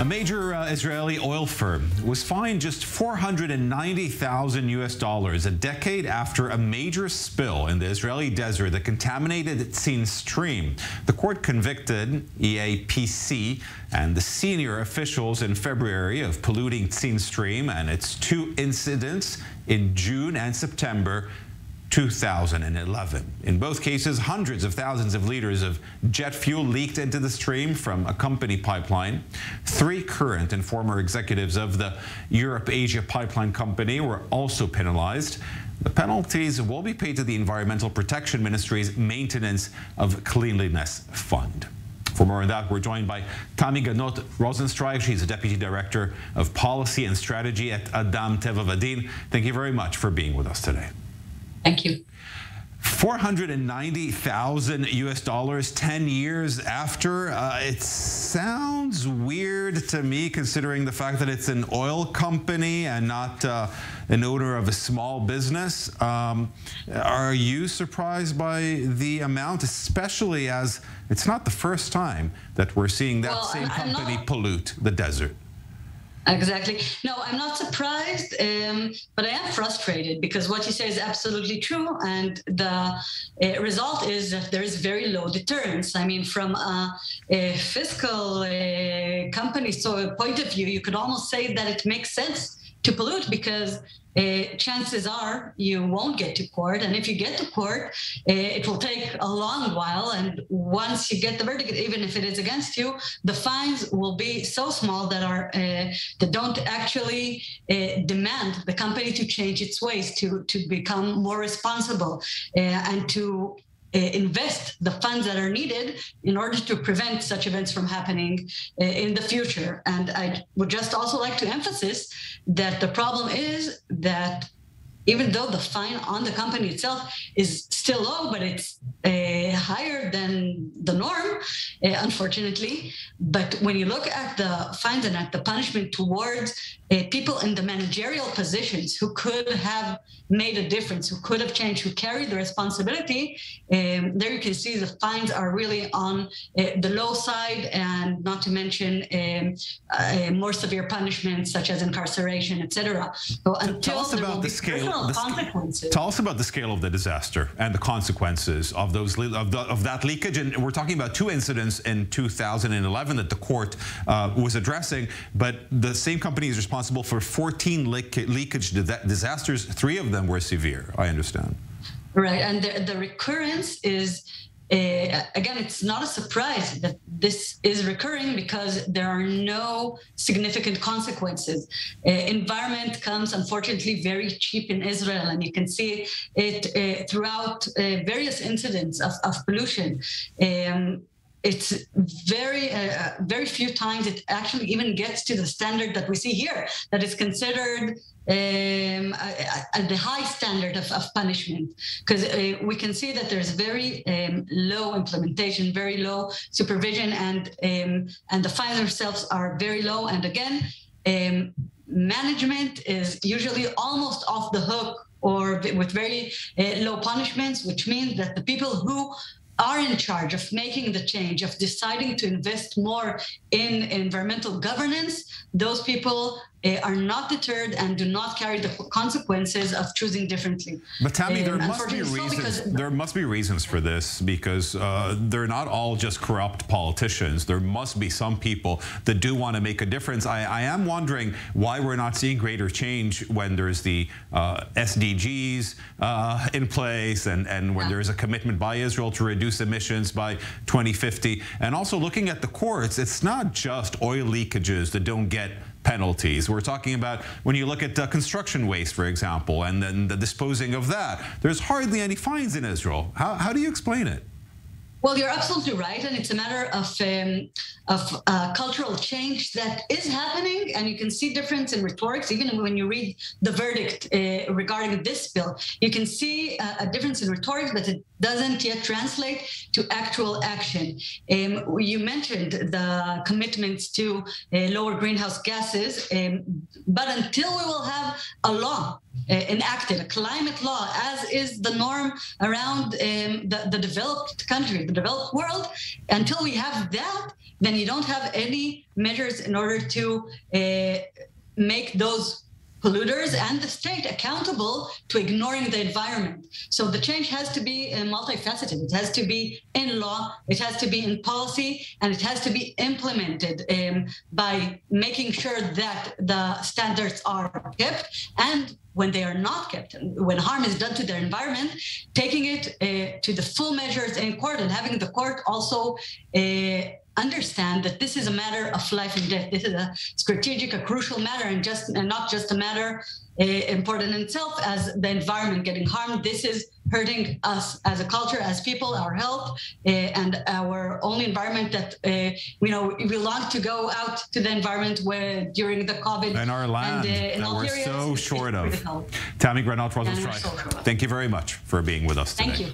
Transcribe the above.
A major Israeli oil firm was fined just $490,000 a decade after a major spill in the Israeli desert that contaminated its stream. The court convicted EAPC and the senior officials in February of polluting Tzin Stream and its two incidents in June and September 2011. In both cases, hundreds of thousands of liters of jet fuel leaked into the stream from a company pipeline. 3 current and former executives of the Europe-Asia Pipeline Company were also penalized. The penalties will be paid to the Environmental Protection Ministry's Maintenance of Cleanliness Fund. For more on that, we're joined by Tammy Gannot Rosenstreich. She's a Deputy Director of Policy and Strategy at Adam Teva V'Din. Thank you very much for being with us today. Thank you. $490,000, 10 years after. It sounds weird to me, considering the fact that it's an oil company and not an owner of a small business. Are you surprised by the amount, especially as it's not the first time that we're seeing that same company pollute the desert? Exactly. No, I'm not surprised, but I am frustrated because what you say is absolutely true. And the result is that there is very low deterrence. I mean, from a fiscal company's point of view, you could almost say that it makes sense to pollute because chances are you won't get to court. And if you get to court, it will take a long while. And once you get the verdict, even if it is against you, the fines will be so small that that don't actually demand the company to change its ways, to become more responsible and to invest the funds that are needed in order to prevent such events from happening in the future. And I would just also like to emphasize that the problem is that even though the fine on the company itself is still low, but it's higher than the norm, unfortunately. But when you look at the fines and at the punishment towards people in the managerial positions who could have made a difference, who could have changed, who carried the responsibility, there you can see the fines are really on the low side, and not to mention more severe punishments such as incarceration, etc. So tell us about the scale. Tell us about the scale of the disaster and the consequences of those of that leakage. And we're talking about 2 incidents in 2011 that the court was addressing, but the same company is responsible for 14 leakage disasters. 3 of them were severe, I understand. Right, and the recurrence is, again, it's not a surprise that this is recurring because there are no significant consequences. Environment comes, unfortunately, very cheap in Israel, and you can see it throughout various incidents of pollution. It's very few times it actually even gets to the standard that we see here, that is considered the high standard of punishment, because we can see that there's very low implementation, very low supervision, and the fines themselves are very low. And again, management is usually almost off the hook or with very low punishments, which means that the people who are in charge of making the change, of deciding to invest more in environmental governance, those people are not deterred and do not carry the consequences of choosing differently. But Tammy, there must be reasons for this, because they're not all just corrupt politicians. There must be some people that do want to make a difference. I am wondering why we're not seeing greater change when there's the SDGs in place and when there's a commitment by Israel to reduce emissions by 2050. And also looking at the courts, it's not just oil leakages that don't get penalties. We're talking about when you look at construction waste, for example, and then the disposing of that. There's hardly any fines in Israel. How do you explain it? Well, you're absolutely right, and it's a matter of cultural change that is happening, and you can see difference in rhetorics. Even when you read the verdict regarding this bill, you can see a difference in rhetoric that it doesn't yet translate to actual action. You mentioned the commitments to lower greenhouse gases, but until we will have a law enacted a climate law, as is the norm around the developed country, the developed world, until we have that, then you don't have any measures in order to make those polluters and the state accountable to ignoring the environment. So the change has to be multifaceted. It has to be in law, it has to be in policy, and it has to be implemented by making sure that the standards are kept, and when they are not kept, when harm is done to their environment, taking it to the full measures in court and having the court also understand that this is a matter of life and death. This is a strategic, a crucial matter, and not just a matter important in itself as the environment getting harmed. This is hurting us as a culture, as people, our health, and our only environment that we long to go out to the environment where during the COVID and our land that we're so short of. Tammy Gannot Rosenstreich, thank you very much for being with us today. Thank you.